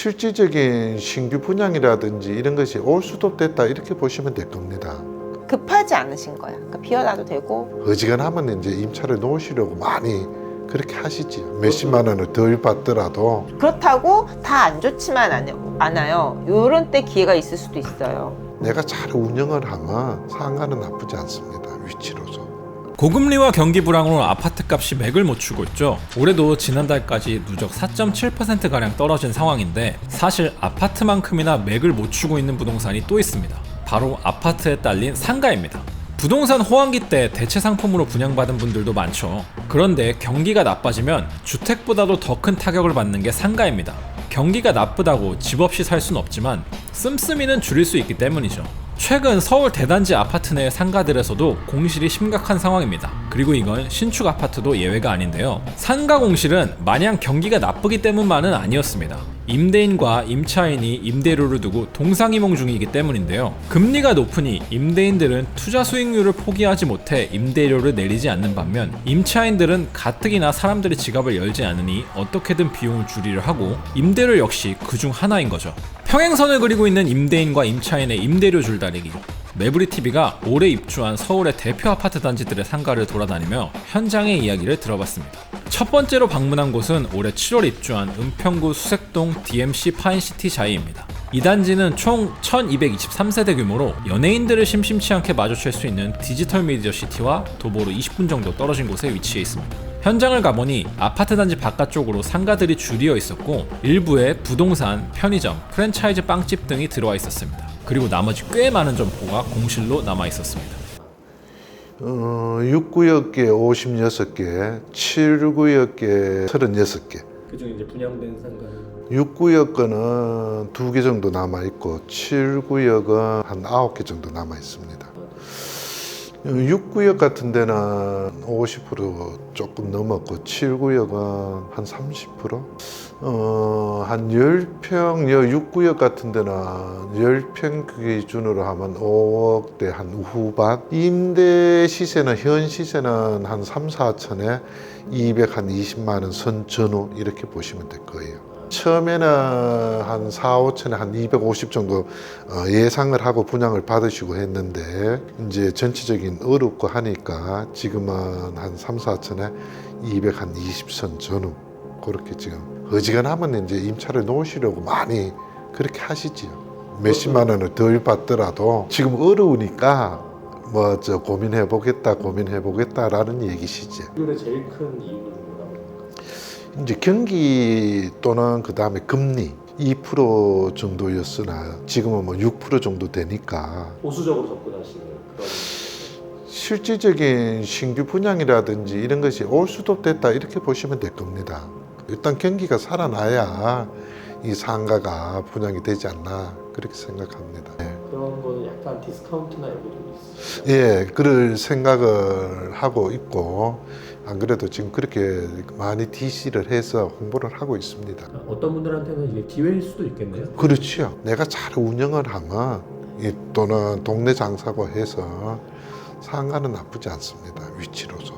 실질적인 신규 분양이라든지 이런 것이 올 수도 됐다 이렇게 보시면 될 겁니다. 급하지 않으신 거야. 그러니까 비워놔도 되고. 어지간하면 이제 임차를 놓으시려고 많이 그렇게 하시지. 몇십만 원을 덜 받더라도. 그렇다고 다 안 좋지만 않아요. 이런 때 기회가 있을 수도 있어요. 내가 잘 운영을 하면 상가는 나쁘지 않습니다. 위치로서. 고금리와 경기 불황으로 아파트 값이 맥을 못 추고 있죠. 올해도 지난달까지 누적 4.7%가량 떨어진 상황인데 사실 아파트만큼이나 맥을 못 추고 있는 부동산이 또 있습니다. 바로 아파트에 딸린 상가입니다. 부동산 호황기 때 대체 상품으로 분양받은 분들도 많죠. 그런데 경기가 나빠지면 주택보다도 더 큰 타격을 받는 게 상가입니다. 경기가 나쁘다고 집 없이 살 수는 없지만 씀씀이는 줄일 수 있기 때문이죠. 최근 서울 대단지 아파트 내 상가들에서도 공실이 심각한 상황입니다. 그리고 이건 신축 아파트도 예외가 아닌데요. 상가 공실은 마냥 경기가 나쁘기 때문만은 아니었습니다. 임대인과 임차인이 임대료를 두고 동상이몽 중이기 때문인데요. 금리가 높으니 임대인들은 투자 수익률을 포기하지 못해 임대료를 내리지 않는 반면 임차인들은 가뜩이나 사람들의 지갑을 열지 않으니 어떻게든 비용을 줄이려 하고 임대료 역시 그중 하나인 거죠. 평행선을 그리고 있는 임대인과 임차인의 임대료 줄다리기. 매부리TV가 올해 입주한 서울의 대표 아파트 단지들의 상가를 돌아다니며 현장의 이야기를 들어봤습니다. 첫 번째로 방문한 곳은 올해 7월 입주한 은평구 수색동 DMC 파인시티 자이입니다. 이 단지는 총 1223세대 규모로 연예인들을 심심치 않게 마주칠 수 있는 디지털 미디어 시티와 도보로 20분 정도 떨어진 곳에 위치해 있습니다. 현장을 가보니 아파트 단지 바깥쪽으로 상가들이 줄이어 있었고 일부에 부동산, 편의점, 프랜차이즈 빵집 등이 들어와 있었습니다. 그리고 나머지 꽤 많은 점포가 공실로 남아 있었습니다. 6구역계 56개, 7구역계 36개. 그중 이제 분양된 상가는 6구역 거는 2개 정도 남아있고 7구역은 한 9개 정도 남아있습니다. 6구역 같은 데는 50% 조금 넘었고 7구역은 한 30%? 한 10평, 6구역 같은 데는 10평 기준으로 하면 5억대 한 후반. 임대 시세는 현 시세는 한 3, 4천에 220만 원 선 전후 이렇게 보시면 될 거예요. 처음에는 한 4, 5천에 한 250 정도 예상을 하고 분양을 받으시고 했는데 이제 전체적인 어렵고 하니까 지금은 한 3, 4천에 220선 전후 그렇게 지금 어지간하면 이제 임차를 놓으시려고 많이 그렇게 하시지요. 몇십만 원을 덜 받더라도 지금 어려우니까 뭐 저 고민해 보겠다라는 얘기시지. 이번에 제일 큰 이유는 이제 경기 또는 그 다음에 금리 2% 정도였으나 지금은 뭐 6% 정도 되니까 보수적으로 접근하시는 그런. 실질적인 신규 분양이라든지 이런 것이 올 수도 됐다 이렇게 보시면 될 겁니다. 일단 경기가 살아나야 이 상가가 분양이 되지 않나 그렇게 생각합니다. 그런 거는 약간 디스카운트나 이런 것도 있어요. 예, 그럴 생각을 하고 있고 안 그래도 지금 그렇게 많이 DC를 해서 홍보를 하고 있습니다. 어떤 분들한테는 이게 기회일 수도 있겠네요. 그렇지요. 내가 잘 운영을 하면 또는 동네 장사고 해서 상가는 나쁘지 않습니다. 위치로서.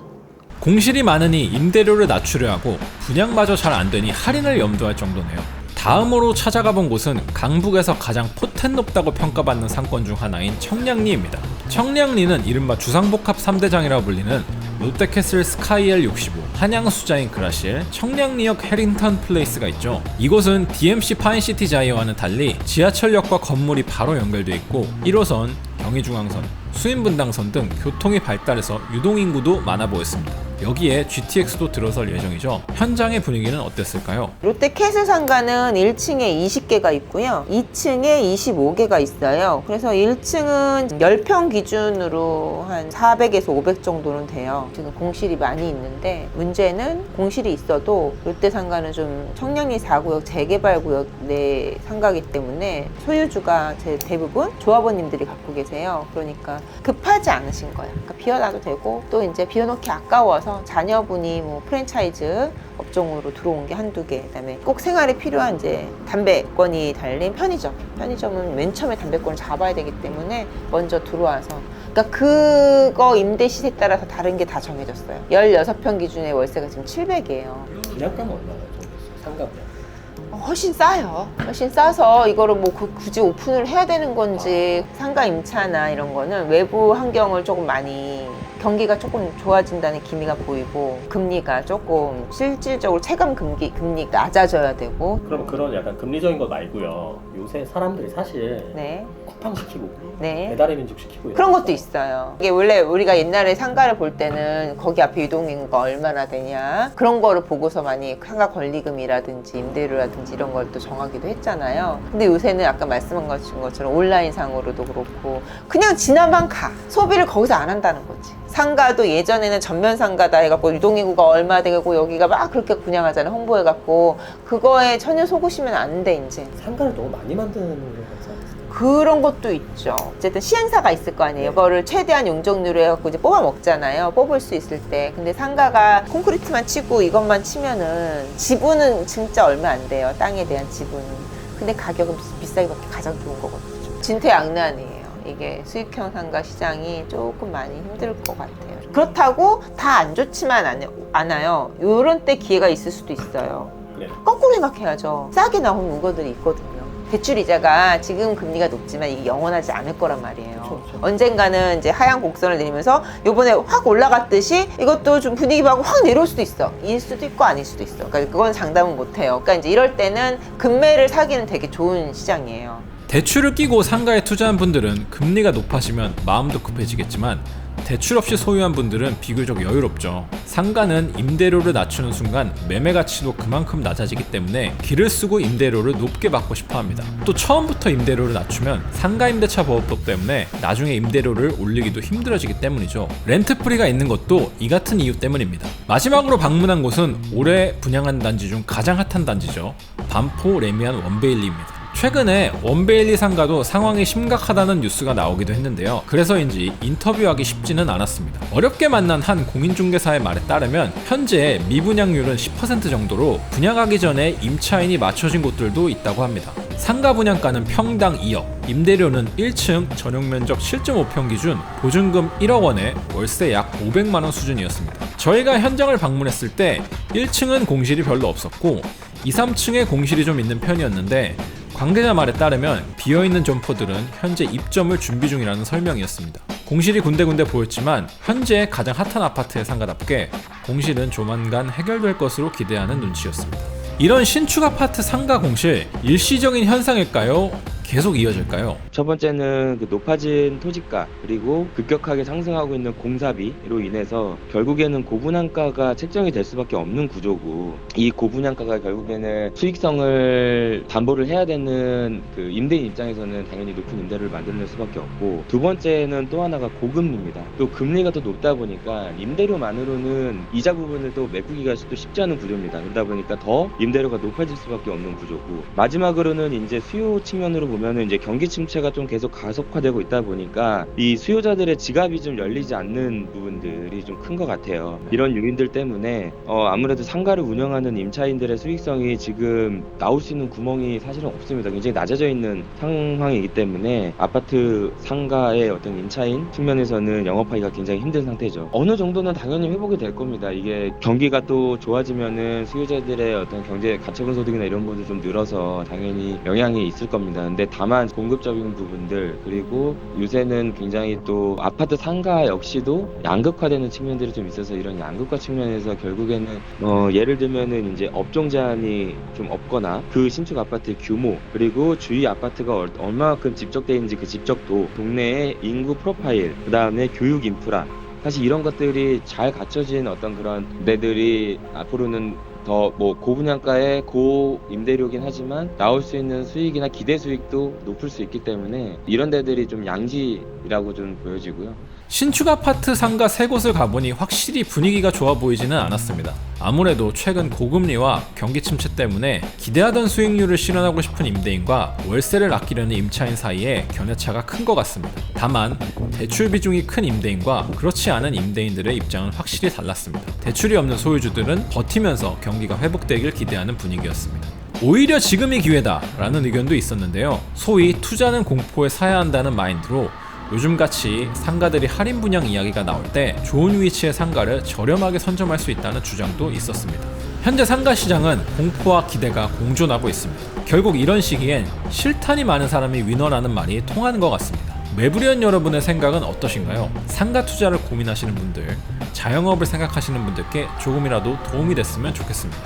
공실이 많으니 임대료를 낮추려 하고 분양마저 잘 안 되니 할인을 염두할 정도네요. 다음으로 찾아가 본 곳은 강북에서 가장 포텐 높다고 평가받는 상권 중 하나인 청량리입니다. 청량리는 이른바 주상복합 3대장이라고 불리는 롯데캐슬 스카이엘 65, 한양수자인 그라시엘, 청량리역 해링턴 플레이스가 있죠. 이곳은 DMC 파인시티 자이와는 달리 지하철역과 건물이 바로 연결돼 있고 1호선, 경의중앙선, 수인분당선 등 교통이 발달해서 유동인구도 많아 보였습니다. 여기에 GTX도 들어설 예정이죠. 현장의 분위기는 어땠을까요? 롯데캐슬 상가는 1층에 20개가 있고요. 2층에 25개가 있어요. 그래서 1층은 10평 기준으로 한 400에서 500 정도는 돼요. 지금 공실이 많이 있는데 문제는 공실이 있어도 롯데 상가는 좀 청량리 4구역 재개발구역 내 상가이기 때문에 소유주가 대부분 조합원님들이 갖고 계세요. 그러니까 급하지 않으신 거예요. 그러니까 비워놔도 되고 또 이제 비워놓기 아까워서 자녀분이 뭐 프랜차이즈 업종으로 들어온 게 한두 개, 그다음에 꼭 생활에 필요한 이제 담배권이 달린 편의점은 맨 처음에 담배권을 잡아야 되기 때문에 먼저 들어와서 그러니까 그거 임대 시세에 따라서 다른 게 다 정해졌어요. 16평 기준의 월세가 지금 700이에요. 분양가는 얼마나 정도 상가분? 훨씬 싸요. 훨씬 싸서 이거를 뭐 굳이 오픈을 해야 되는 건지, 상가 임차나 이런 거는 외부 환경을 조금 많이, 경기가 조금 좋아진다는 기미가 보이고, 금리가 조금 실질적으로 체감 금리가 낮아져야 되고. 그럼 그런 약간 금리적인 거 말고요. 요새 사람들이 사실 네. 쿠팡 시키고 네. 배달의 민족 시키고 그런 것도 있어요. 이게 원래 우리가 옛날에 상가를 볼 때는 거기 앞에 유동인구가 얼마나 되냐, 그런 거를 보고서 많이 상가 권리금이라든지 임대료라든지 이런 걸 또 정하기도 했잖아요. 근데 요새는 아까 말씀한 것처럼 온라인상으로도 그렇고 그냥 지나만 가. 소비를 거기서 안 한다는 거지. 상가도 예전에는 전면 상가다 해갖고 유동인구가 얼마 되고 여기가 막 그렇게 분양하잖아요. 홍보해갖고. 그거에 전혀 속으시면 안 돼, 이제. 상가를 너무 많이 만드는 거 같지 않았어요? 그런 것도 있죠. 어쨌든 시행사가 있을 거 아니에요. 이거를 최대한 용적률로 해갖고 이제 뽑아 먹잖아요. 뽑을 수 있을 때. 근데 상가가 콘크리트만 치고 이것만 치면은 지분은 진짜 얼마 안 돼요. 땅에 대한 지분은. 근데 가격은 비싸게 받기 가장 좋은 거거든요. 진퇴양난이에요. 이게 수익형 상가 시장이 조금 많이 힘들 것 같아요. 그렇다고 다 안 좋지만 않아요. 이런 때 기회가 있을 수도 있어요. 네. 거꾸로 생각해야죠. 싸게 나온 물건들이 있거든요. 대출 이자가 지금 금리가 높지만 이게 영원하지 않을 거란 말이에요. 그쵸. 언젠가는 이제 하향 곡선을 내리면서 요번에 확 올라갔듯이 이것도 좀 분위기 봐고 확 내려올 수도 있어. 일 수도 있고 아닐 수도 있어. 그러니까 그건 장담은 못 해요. 그러니까 이제 이럴 때는 금매를 사기는 되게 좋은 시장이에요. 대출을 끼고 상가에 투자한 분들은 금리가 높아지면 마음도 급해지겠지만 대출 없이 소유한 분들은 비교적 여유롭죠. 상가는 임대료를 낮추는 순간 매매 가치도 그만큼 낮아지기 때문에 길을 쓰고 임대료를 높게 받고 싶어 합니다. 또 처음부터 임대료를 낮추면 상가임대차 보호법 때문에 나중에 임대료를 올리기도 힘들어지기 때문이죠. 렌트프리가 있는 것도 이 같은 이유 때문입니다. 마지막으로 방문한 곳은 올해 분양한 단지 중 가장 핫한 단지죠. 반포 레미안 원베일리입니다. 최근에 원베일리 상가도 상황이 심각하다는 뉴스가 나오기도 했는데요. 그래서인지 인터뷰하기 쉽지는 않았습니다. 어렵게 만난 한 공인중개사의 말에 따르면 현재 미분양률은 10% 정도로 분양하기 전에 임차인이 맞춰진 곳들도 있다고 합니다. 상가 분양가는 평당 2억, 임대료는 1층 전용면적 7.5평 기준 보증금 1억 원에 월세 약 500만 원 수준이었습니다. 저희가 현장을 방문했을 때 1층은 공실이 별로 없었고 2, 3층에 공실이 좀 있는 편이었는데 관계자 말에 따르면 비어있는 점포들은 현재 입점을 준비 중이라는 설명이었습니다. 공실이 군데군데 보였지만 현재 가장 핫한 아파트의 상가답게 공실은 조만간 해결될 것으로 기대하는 눈치였습니다. 이런 신축 아파트 상가 공실, 일시적인 현상일까요? 계속 이어질까요? 첫 번째는 그 높아진 토지가 그리고 급격하게 상승하고 있는 공사비로 인해서 결국에는 고분양가가 책정이 될 수밖에 없는 구조고, 이 고분양가가 결국에는 수익성을 담보를 해야 되는 그 임대인 입장에서는 당연히 높은 임대료를 만들어낼 수밖에 없고, 두 번째는 또 하나가 고금리입니다. 또 금리가 더 높다 보니까 임대료만으로는 이자 부분을 또 메꾸기가 또 쉽지 않은 구조입니다. 그러다 보니까 더 임대료가 높아질 수밖에 없는 구조고, 마지막으로는 이제 수요 측면으로 보면은 이제 경기 침체가 좀 계속 가속화되고 있다 보니까 이 수요자들의 지갑이 좀 열리지 않는 부분들이 좀 큰 것 같아요. 이런 요인들 때문에 아무래도 상가를 운영하는 임차인들의 수익성이 지금 나올 수 있는 구멍이 사실은 없습니다. 굉장히 낮아져 있는 상황이기 때문에 아파트 상가의 어떤 임차인 측면에서는 영업하기가 굉장히 힘든 상태죠. 어느 정도는 당연히 회복이 될 겁니다. 이게 경기가 또 좋아지면은 수요자들의 어떤 경제 가처분 소득이나 이런 부분도 좀 늘어서 당연히 영향이 있을 겁니다. 근데 다만 공급적인 부분들, 그리고 요새는 굉장히 또 아파트 상가 역시도 양극화되는 측면들이 좀 있어서 이런 양극화 측면에서 결국에는 예를 들면은 이제 업종 제한이 좀 없거나 그 신축 아파트의 규모, 그리고 주위 아파트가 얼마만큼 집적되어 있는지 그 집적도, 동네의 인구 프로파일, 그 다음에 교육 인프라, 사실 이런 것들이 잘 갖춰진 어떤 그런 데들이 앞으로는 더 뭐 고분양가의 고임대료긴 하지만 나올 수 있는 수익이나 기대 수익도 높을 수 있기 때문에 이런 데들이 좀 양지라고 좀 보여지고요. 신축 아파트 상가 3곳을 가보니 확실히 분위기가 좋아 보이지는 않았습니다. 아무래도 최근 고금리와 경기 침체 때문에 기대하던 수익률을 실현하고 싶은 임대인과 월세를 아끼려는 임차인 사이에 견해차가 큰 것 같습니다. 다만 대출 비중이 큰 임대인과 그렇지 않은 임대인들의 입장은 확실히 달랐습니다. 대출이 없는 소유주들은 버티면서 경기가 회복되길 기대하는 분위기였습니다. 오히려 지금이 기회다라는 의견도 있었는데요. 소위 투자는 공포에 사야 한다는 마인드로 요즘같이 상가들이 할인 분양 이야기가 나올 때 좋은 위치의 상가를 저렴하게 선점할 수 있다는 주장도 있었습니다. 현재 상가 시장은 공포와 기대가 공존하고 있습니다. 결국 이런 시기엔 실탄이 많은 사람이 위너라는 말이 통하는 것 같습니다. 매부리원 여러분의 생각은 어떠신가요? 상가 투자를 고민하시는 분들, 자영업을 생각하시는 분들께 조금이라도 도움이 됐으면 좋겠습니다.